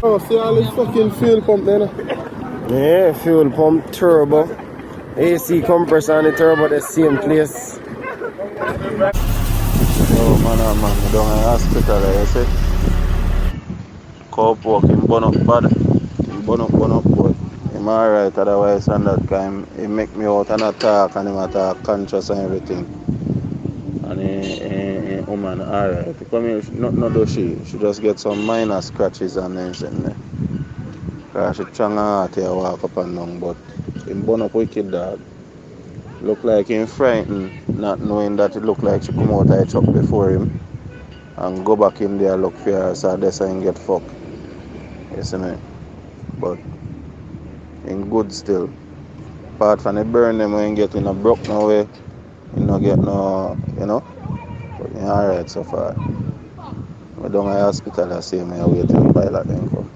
Oh, see all this fucking fuel pump there. Yeah, fuel pump, turbo, AC compressor and the turbo at the same place. Oh man, we down in the hospital, you see. Cowpork in Bunup bad. In Bunup, but I'm alright otherwise and that time he make me out and attack and him attack conscious and everything. And he woman alright. Come here, not do she just get some minor scratches and then sitting there. Cause she strong and heart here walk up and down, but in Bunup wicked dog. Look like him frightened, not knowing that it look like she come out of the truck before him and go back in there look for her so that's and get fucked. You see me? But in good still. Apart from the burn them when you get in a broke no way, you no get no, you know. But you're alright so far. We down at the hospital I see me wait till the pilot then come.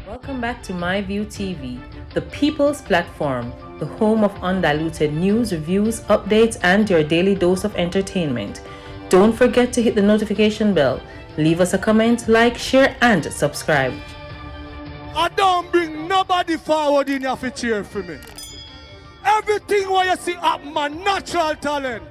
Welcome back to MyView TV, the people's platform, the home of undiluted news, reviews, updates, and your daily dose of entertainment. Don't forget to hit the notification bell, leave us a comment, like, share, and subscribe. I don't bring nobody forward in your cheer for me. Everything what you see up my natural talent.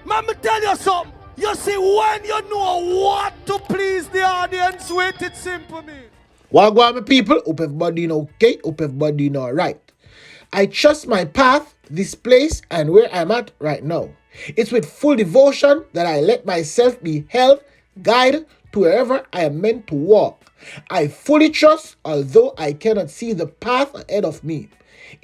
Man, me tell you something. You see, when you know what to please the audience with, it's simple, me. Wagwan, my people, hope everybody okay, hope everybody alright. I trust my path, this place, and where I'm at right now. It's with full devotion that I let myself be held, guided to wherever I am meant to walk. I fully trust, although I cannot see the path ahead of me.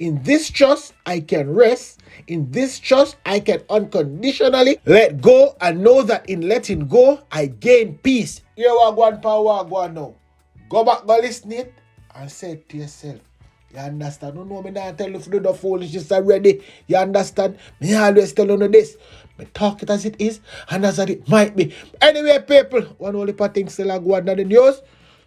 In this trust, I can rest. In this trust, I can unconditionally let go and know that in letting go, I gain peace. Here, Wagwan, power, Wagwan now. Go back, go listen it, and say it to yourself. You understand? No, me not tell you to do the foolishness already. You understand? Me always tell you this. Me talk it as it is, and as it might be. Anyway, people, one only part things still go on the news.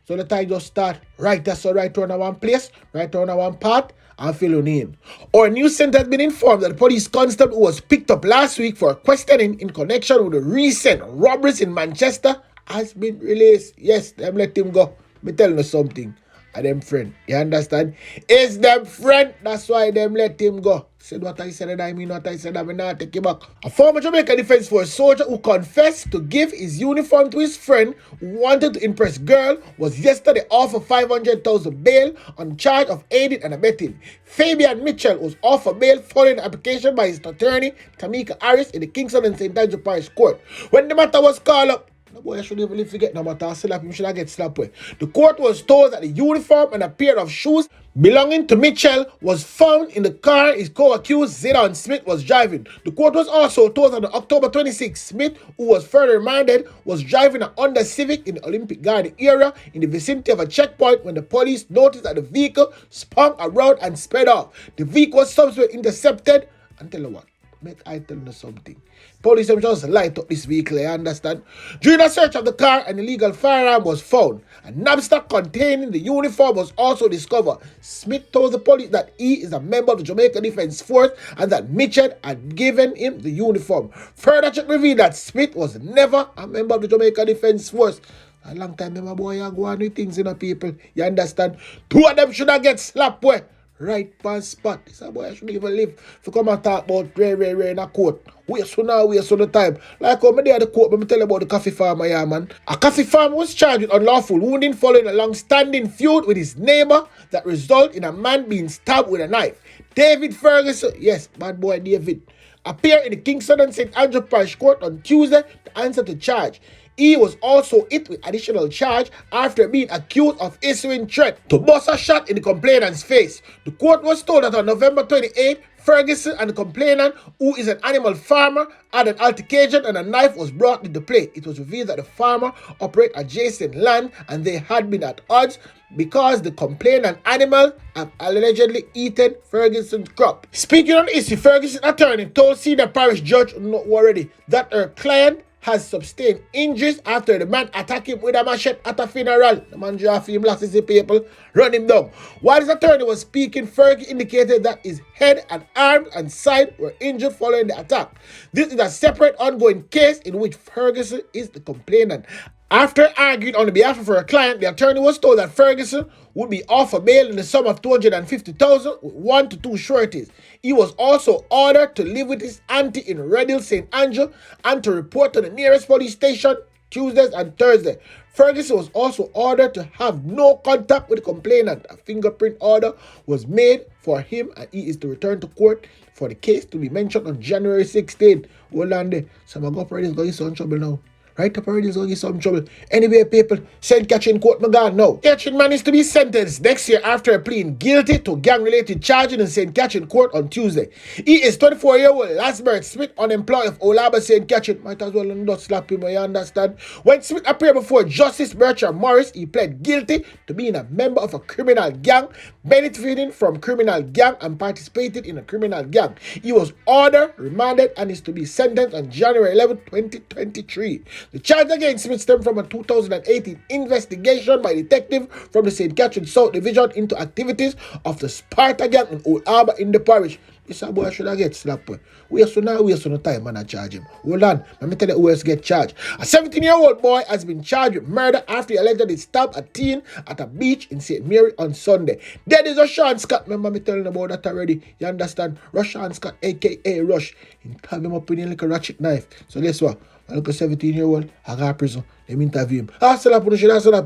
So the time just start right there, so right around one place, right around one part, and fill you in. Our news center has been informed that the police constable who was picked up last week for questioning in connection with the recent robberies in Manchester has been released. Yes, them let him go. Me tell you something. And them friend. You understand? It's them friend. That's why them let him go. Said what I said and I mean what I said. I mean not take him back. A former Jamaican Defense Force soldier who confessed to give his uniform to his friend who wanted to impress girl was yesterday offered 500,000 bail on charge of aiding and abetting. Fabian Mitchell was offered bail following an application by his attorney Tamika Harris in the Kingston and St. Andrew Parish Court. When the matter was called up, no boy, I shouldn't even forget no matter. Slap him, should I get slapped with? The court was told that the uniform and a pair of shoes belonging to Mitchell was found in the car his co-accused Zidane Smith was driving. The court was also told that on October 26, Smith, who was further remanded, was driving an Honda Civic in the Olympic Garden area in the vicinity of a checkpoint when the police noticed that the vehicle spun around and sped off. The vehicle was subsequently intercepted. And tell you what, make I tell you something. Police have just light up this vehicle, you understand? During a search of the car, an illegal firearm was found. A knapsack containing the uniform was also discovered. Smith told the police that he is a member of the Jamaica Defense Force and that Mitchell had given him the uniform. Further check revealed that Smith was never a member of the Jamaica Defense Force. A long time, my boy, you go on with things in the people. You understand? Two of them should have get slapped with. Right past spot. This boy I shouldn't even live. If you come and talk about rare in a court. Waste on now, waste on the time. Like how me there at the court, let me tell you about the coffee farmer, yeah, man. A coffee farmer was charged with unlawful wounding following a long-standing feud with his neighbor that resulted in a man being stabbed with a knife. David Ferguson, yes, bad boy David, appeared in the Kingston and St. Andrew Parish Court on Tuesday to answer the charge. He was also hit with additional charge after being accused of issuing threat to bust a shot in the complainant's face. The court was told that on November 28, Ferguson and the complainant, who is an animal farmer, had an altercation and a knife was brought into play. It was revealed that the farmer operated adjacent land and they had been at odds because the complainant animal have allegedly eaten Ferguson's crop. Speaking on the issue, Ferguson's attorney told senior parish judge already that her client has sustained injuries after the man attacked him with a machete at a funeral. The man dragged him, lost his people, run him down. While his attorney was speaking, Fergie indicated that his head and arms and side were injured following the attack. This is a separate ongoing case in which Ferguson is the complainant. After arguing on behalf of her client, the attorney was told that Ferguson would be offered bail in the sum of $250,000 with 1 to 2 sureties. He was also ordered to live with his auntie in Redhill, St. Andrew, and to report to the nearest police station Tuesdays and Thursdays. Ferguson was also ordered to have no contact with the complainant. A fingerprint order was made for him, and he is to return to court for the case to be mentioned on January 16th. Hold on there. Some of us is going to get in trouble now. Right up already is going to get some trouble. Anyway, people, send Catch in court, my God, now. Catchin man is to be sentenced next year after pleading guilty to gang-related charges in St. Catchin court on Tuesday. He is 24-year-old Lasbert Smith, unemployed of Olaba St. Catchin. Might as well not slap him, you understand? When Smith appeared before Justice Bertram Morris, he pled guilty to being a member of a criminal gang, benefiting from criminal gang, and participated in a criminal gang. He was ordered, remanded, and is to be sentenced on January 11, 2023. The charge against Smith stemmed from a 2018 investigation by detectives from the St. Catherine South Division into activities of the Spąrtą gang in Old Harbour in the parish. This boy should have get slapped. Waste no time and I charge him. Hold on, let me tell you who else get charged. A 17-year-old boy has been charged with murder after he allegedly stabbed a teen at a beach in St. Mary on Sunday. That is Rushan Scott. Remember me telling about that already. You understand? Rushan Scott, aka Rush. He have him up in a little ratchet knife. So guess what? A little 17-year-old, I got prison. Let me interview him. Slap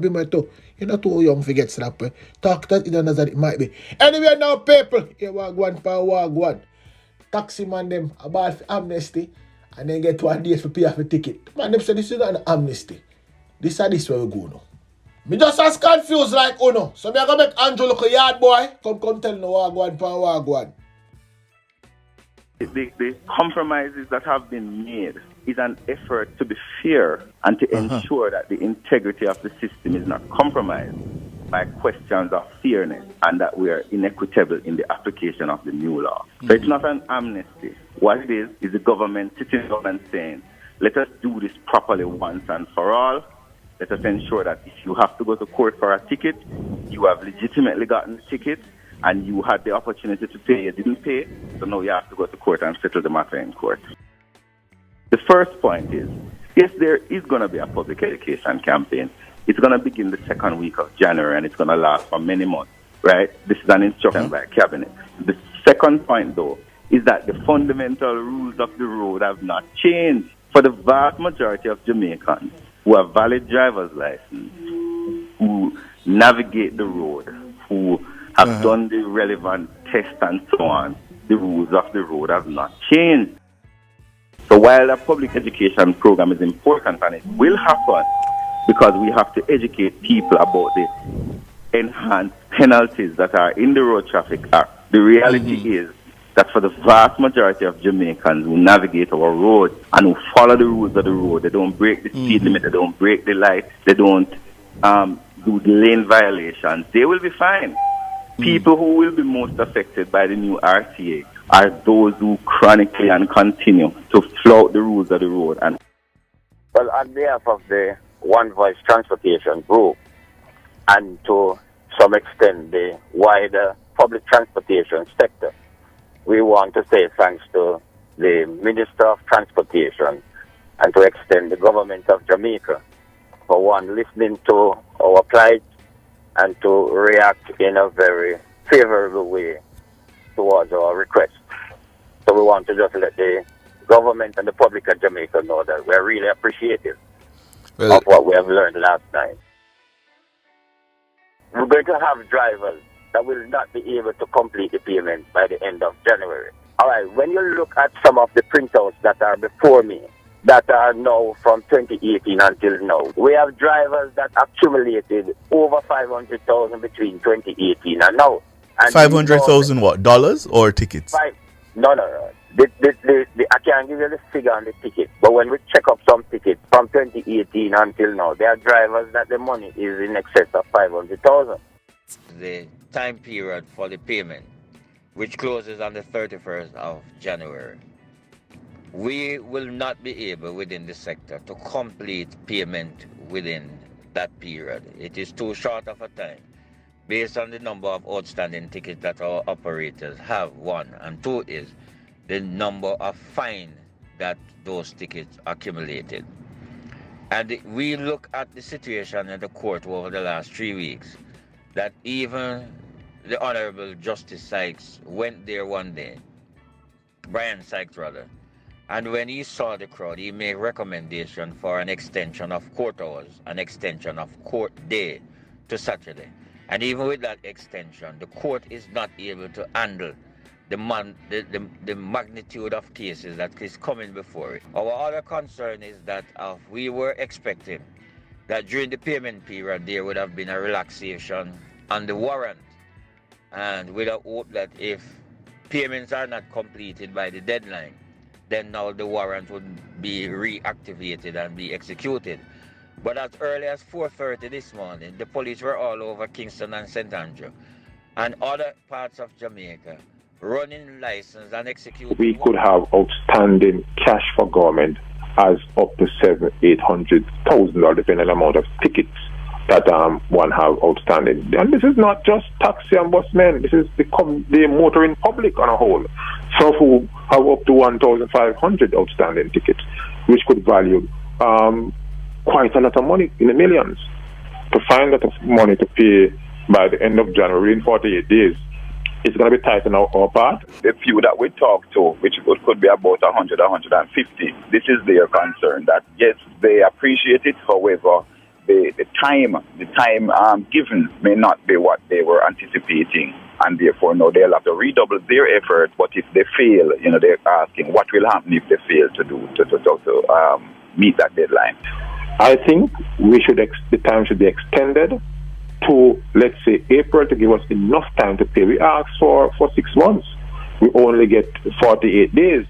him my toe. You're not too young to get slapped. Talk that it might be. Anyway, now people, here wagwan. Taxi man them about amnesty and then get 1 day for pay off a ticket. Man, them say this is not an amnesty. This is where we go now. Me just as confused like no. So me gonna make Andrew look a yard boy. Come tell no wagwan. The compromises that have been made is an effort to be fair and to ensure that the integrity of the system is not compromised by questions of fairness and that we are inequitable in the application of the new law. So it's not an amnesty. What it is the government sitting down and saying, let us do this properly once and for all. Let us ensure that if you have to go to court for a ticket, you have legitimately gotten the ticket and you had the opportunity to pay, you didn't pay, so now you have to go to court and settle the matter in court. The first point is, yes, there is going to be a public education campaign. It's going to begin the second week of January and it's going to last for many months, right? This is an instruction by cabinet. The second point, though, is that the fundamental rules of the road have not changed. For the vast majority of Jamaicans who have valid driver's license, who navigate the road, who have done the relevant tests and so on, the rules of the road have not changed. So while a public education program is important and it will happen because we have to educate people about the enhanced penalties that are in the Road Traffic Act, the reality is that for the vast majority of Jamaicans who navigate our roads and who follow the rules of the road, they don't break the speed limit, they don't break the light, they don't do the lane violations, they will be fine. People who will be most affected by the new RTA are those who chronically and continue to flout the rules of the road. And well, on behalf of the One Voice Transportation Group and to some extent the wider public transportation sector, we want to say thanks to the Minister of Transportation and to extend the government of Jamaica for one, listening to our plight and to react in a very favorable way towards our request. So we want to just let the government and the public of Jamaica know that we're really appreciative of what we have learned last night. We're going to have drivers that will not be able to complete the payment by the end of January. All right, when you look at some of the printouts that are before me, that are now from 2018 until now, we have drivers that accumulated over 500,000 between 2018 and now. 500,000 what? Dollars or tickets? No. I can't give you the figure on the ticket, but when we check up some tickets from 2018 until now, there are drivers that the money is in excess of 500,000. The time period for the payment, which closes on the 31st of January. we will not be able within the sector to complete payment within that period. It is too short of a time based on the number of outstanding tickets that our operators have, one, and two is the number of fines that those tickets accumulated. And we look at the situation in the court over the last 3 weeks, that even the Honorable Justice Sykes went there one day, Brian Sykes rather, and when he saw the crowd, he made recommendation for an extension of court hours, an extension of court day to Saturday. And even with that extension, the court is not able to handle the magnitude of cases that is coming before it. Our other concern is that we were expecting that during the payment period there would have been a relaxation on the warrant, and with a hope that if payments are not completed by the deadline, then now the warrant would be reactivated and be executed. But as early as 4:30 this morning, the police were all over Kingston and St. Andrew and other parts of Jamaica running license and executing. We could have outstanding cash for government as up to $700,000-800,000, depending on the amount of tickets that one have outstanding. And this is not just taxi and busmen, this is the motoring public on a whole. So who have up to 1,500 outstanding tickets, which could value quite a lot of money, in the millions. To find that money to pay by the end of January in 48 days, it's going to be tight on our part. The few that we talk to, which could be about 100, 150, this is their concern, that yes, they appreciate it, however, the time given may not be what they were anticipating, and therefore now they'll have to redouble their effort. But if they fail, they're asking what will happen if they fail to meet that deadline. I think the time should be extended to, let's say, April, to give us enough time to pay. We asked for 6 months. We only get 48 days.